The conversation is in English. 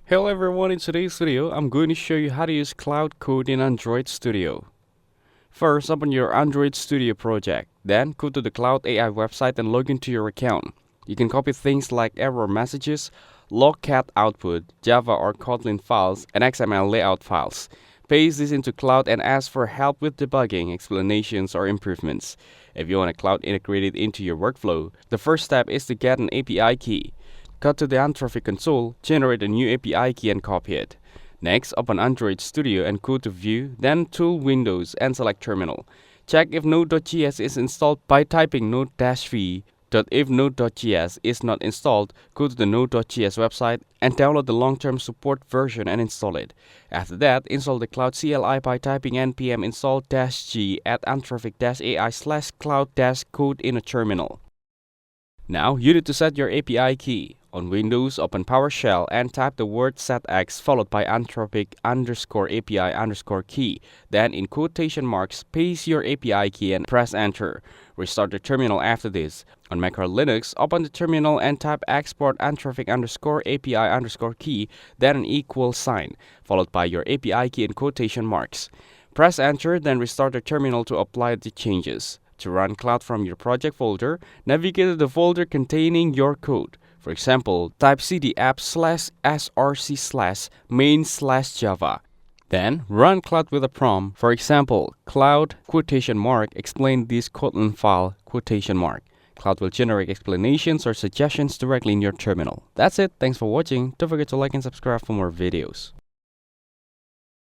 Hello everyone, in today's video, I'm going to show you how to use Claude Code in Android Studio. First, open your Android Studio project. Then, go to the Cloud AI website and log into your account. You can copy things like error messages, logcat output, Java or Kotlin files, and XML layout files. Paste this into Cloud and ask for help with debugging, explanations, or improvements. If you want a Cloud integrated into your workflow, the first step is to get an API key. Go to the Anthropic console, generate a new API key and copy it. Next, open Android Studio and go to View, then Tool Windows and select Terminal. Check if Node.js is installed by typing node-v. If Node.js is not installed, go to the Node.js website and download the long-term support version and install it. After that, install the Cloud CLI by typing npm install-g at anthropic-ai/cloud-code in a terminal. Now, you need to set your API key. On Windows, open PowerShell and type the word setx followed by anthropic_API_key. Then, in quotation marks, paste your API key and press enter. Restart the terminal after this. On Mac or Linux, open the terminal and type export anthropic_API_key, then an equal sign, followed by your API key in quotation marks. Press enter, then restart the terminal to apply the changes. To run Cloud from your project folder, navigate to the folder containing your code. For example, type cd app/src/main/java. Then, run Cloud with a prompt. For example, Cloud explain this Kotlin file . Cloud will generate explanations or suggestions directly in your terminal. That's it. Thanks for watching. Don't forget to like and subscribe for more videos.